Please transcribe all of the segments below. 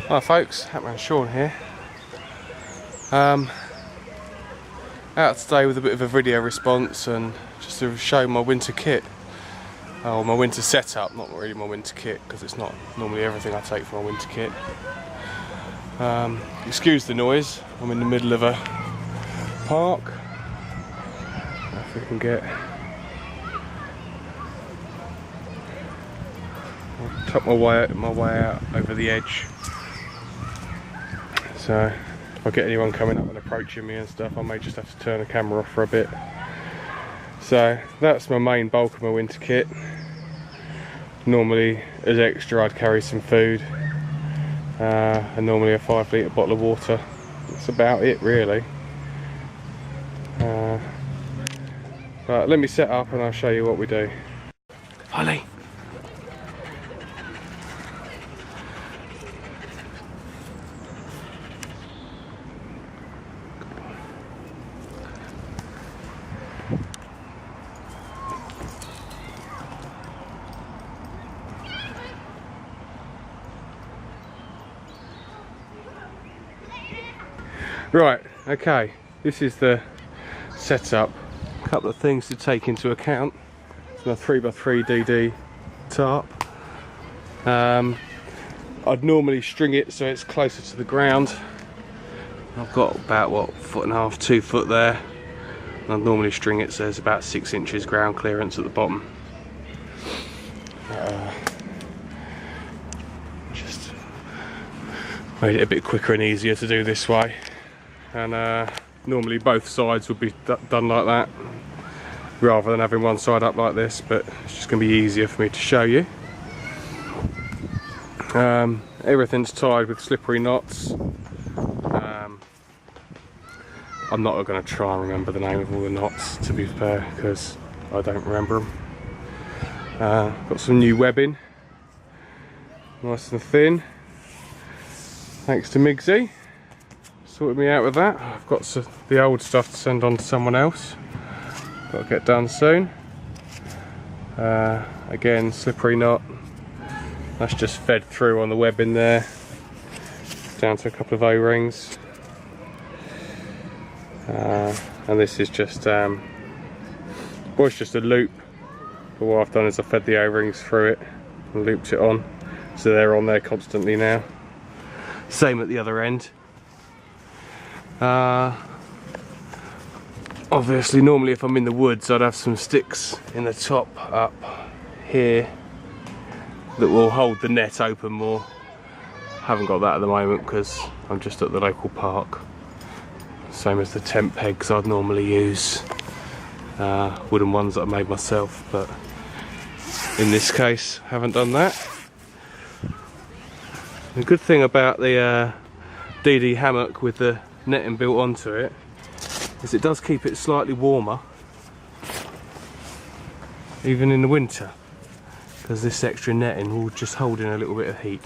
Hi folks, Hatman Sean here. Out today with a bit of a video response and just to show my winter kit. Or my winter setup, not really my winter kit, because it's not normally everything I take for my winter kit. Excuse the noise, I'm in the middle of a park. If we can get... I'll tuck my way out over the edge. So if I get anyone coming up and approaching me and stuff, I may just have to turn the camera off for a bit. So that's my main bulk of my winter kit. Normally as extra I'd carry some food and normally a 5 litre bottle of water. That's about it really. But let me set up and I'll show you what we do. Holly. Right, okay, this is the setup. A couple of things to take into account. It's my 3x3 DD tarp. I'd normally string it so it's closer to the ground. I've got about, what, 1.5 to 2 foot there. I'd normally string it so there's about 6 inches ground clearance at the bottom. Just made it a bit quicker and easier to do this way. And normally both sides would be done like that rather than having one side up like this, but it's just going to be easier for me to show you. Everything's tied with slippery knots. I'm not going to try and remember the name of all the knots, to be fair, because I don't remember them. Got some new webbing, nice and thin, thanks to Migsy. Sorted me out with that. I've got the old stuff to send on to someone else. Got to get done soon. Again, slippery knot. That's just fed through on the webbing there. Down to a couple of O-rings. And this is just, was just a loop. But what I've done is I've fed the O-rings through it and looped it on. So they're on there constantly now. Same at the other end. Obviously normally if I'm in the woods I'd have some sticks in the top up here that will hold the net open more. Haven't got that at the moment because I'm just at the local park. Same as the tent pegs I'd normally use, wooden ones that I made myself, but in this case haven't done that. The good thing about the DD hammock with the netting built onto it is it does keep it slightly warmer even in the winter, because this extra netting will just hold in a little bit of heat.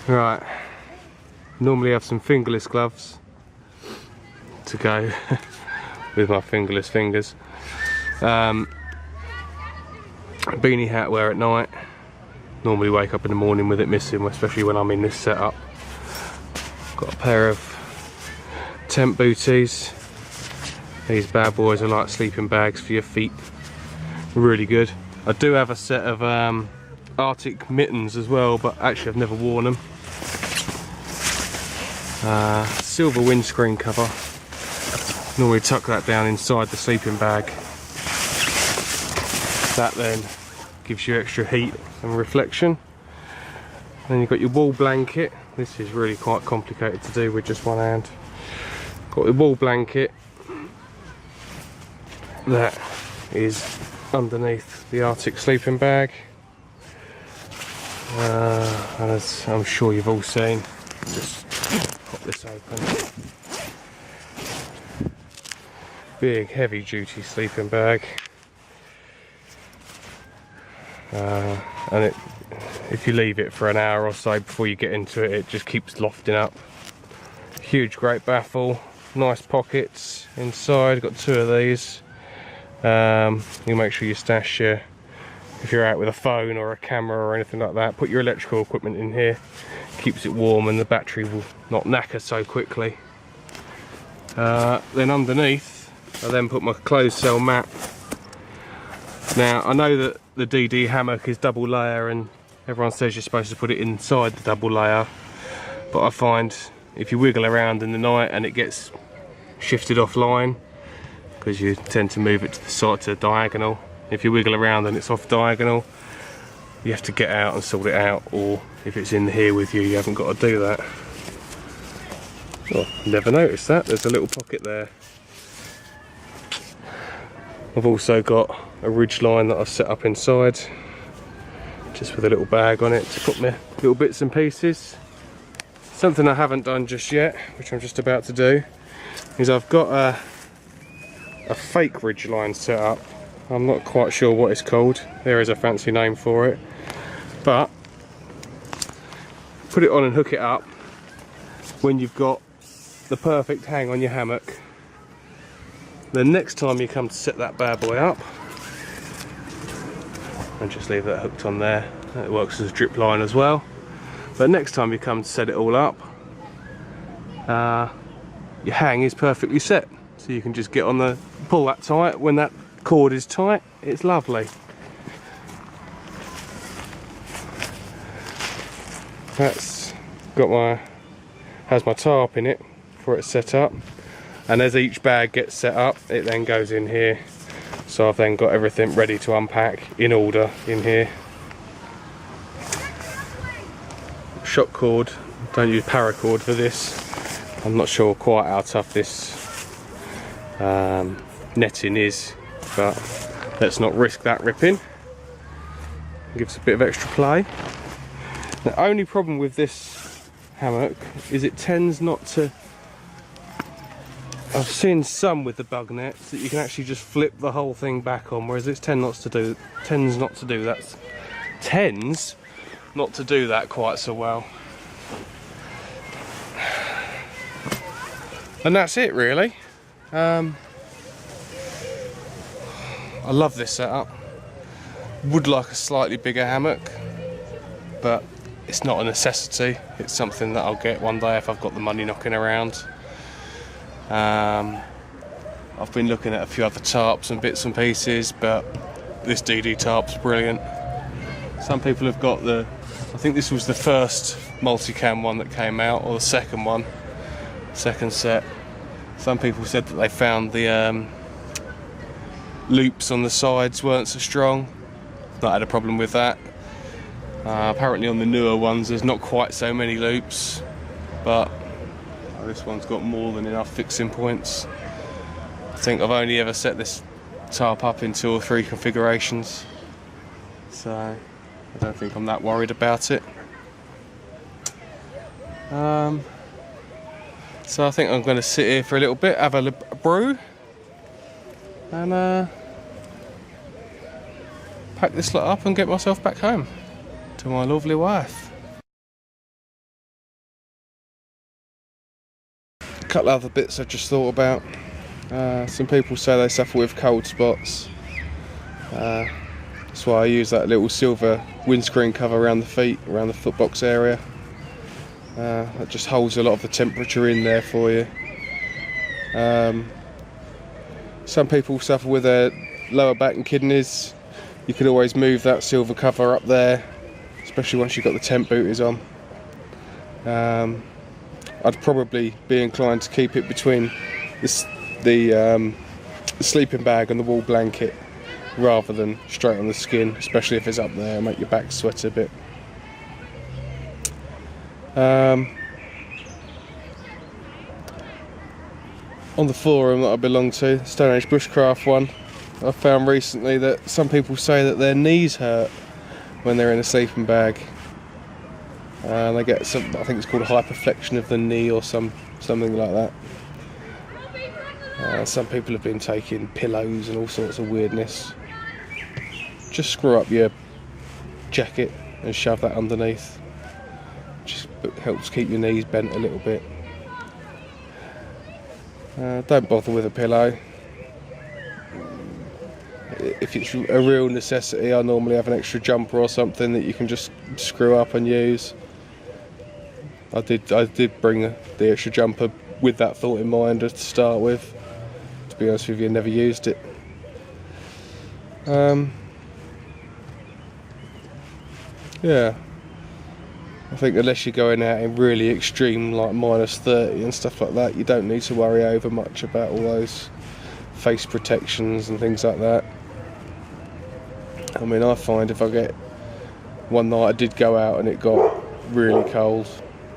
Right, normally have some fingerless gloves to go with my fingerless fingers. Beanie hat wear at night, normally wake up in the morning with it missing, especially when I'm in this setup. Got a pair of tent booties. These bad boys are like sleeping bags for your feet. Really good. I do have a set of Arctic mittens as well, but actually I've never worn them. Silver windscreen cover. Normally tuck that down inside the sleeping bag. That then gives you extra heat and reflection. Then you've got your wool blanket. This is really quite complicated to do with just one hand. Got the wool blanket that is underneath the Arctic sleeping bag. And as I'm sure you've all seen, just pop this open. Big heavy duty sleeping bag. And if you leave it for an hour or so before you get into it, it just keeps lofting up. Huge great baffle, nice pockets inside, got 2 of these. You make sure you stash your, if you're out with a phone or a camera or anything like that, put your electrical equipment in here. keeps it warm and the battery will not knacker so quickly. Then underneath I then put my closed cell mat. Now I know that the DD hammock is double layer and everyone says you're supposed to put it inside the double layer, but I find if you wiggle around in the night and it gets shifted offline, because you tend to move it to the side, to the diagonal, if you wiggle around and it's off diagonal, you have to get out and sort it out, or if it's in here with you, you haven't got to do that. Oh, never noticed that, there's a little pocket there. I've also got a ridge line that I've set up inside, just with a little bag on it to put my little bits and pieces. Something I haven't done just yet, which I'm just about to do, is I've got a fake ridge line set up. I'm not quite sure what it's called, there is a fancy name for it, but put it on and hook it up when you've got the perfect hang on your hammock. The next time you come to set that bad boy up, and just leave that hooked on there, it works as a drip line as well. But next time you come to set it all up, your hang is perfectly set, so you can just get on the, pull that tight. When that cord is tight, it's lovely. That's got my, has my tarp in it for it set up, and as each bag gets set up, it then goes in here. So I've then got everything ready to unpack in order in here. Shock cord, don't use paracord for this. I'm not sure quite how tough this netting is, but let's not risk that ripping. Gives a bit of extra play. The only problem with this hammock is it tends not to, I've seen some with the bug nets that you can actually just flip the whole thing back on, whereas this tends not to do that quite so well. And that's it really. I love this setup. Would like a slightly bigger hammock, but it's not a necessity. It's something that I'll get one day if I've got the money knocking around. I've been looking at a few other tarps and bits and pieces, but this DD tarp's brilliant. Some people have got the, I think this was the first multicam one that came out, or the second one, second set. Some people said that they found the loops on the sides weren't so strong. Not had a problem with that. Apparently on the newer ones there's not quite so many loops, but this one's got more than enough fixing points. I think I've only ever set this tarp up in 2 or 3 configurations, so I don't think I'm that worried about it. So I think I'm going to sit here for a little bit, have a brew, and pack this lot up and get myself back home to my lovely wife. A couple other bits I just thought about. Some people say they suffer with cold spots. That's why I use that little silver windscreen cover around the feet, around the footbox area. That just holds a lot of the temperature in there for you. Some people suffer with their lower back and kidneys. You could always move that silver cover up there, especially once you've got the temp booties on. I'd probably be inclined to keep it between the sleeping bag and the wool blanket, rather than straight on the skin, especially if it's up there and make your back sweat a bit. On the forum that I belong to, Stone Age Bushcraft one, I found recently that some people say that their knees hurt when they're in a sleeping bag. They get some, I think it's called a hyperflexion of the knee or something like that. Some people have been taking pillows and all sorts of weirdness. Just screw up your jacket and shove that underneath. Just helps keep your knees bent a little bit. Don't bother with a pillow. If it's a real necessity, I normally have an extra jumper or something that you can just screw up and use. I did bring the extra jumper with that thought in mind to start with. To be honest with you, never used it. Yeah, I think unless you're going out in really extreme, like -30 and stuff like that, you don't need to worry over much about all those face protections and things like that. I mean, I find if I get one night I did go out and it got really cold,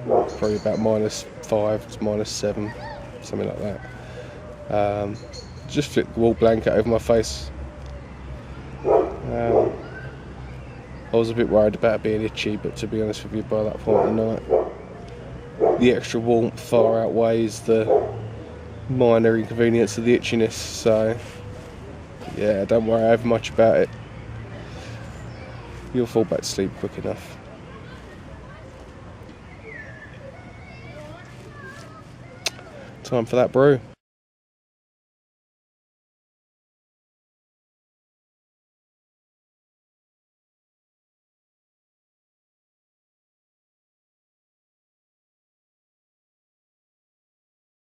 probably about -5 to -7, something like that. Just flip the wool blanket over my face. I was a bit worried about being itchy, but to be honest with you, by that point of the night, the extra warmth far outweighs the minor inconvenience of the itchiness. So yeah, don't worry over much about it. You'll fall back to sleep quick enough. Time for that brew.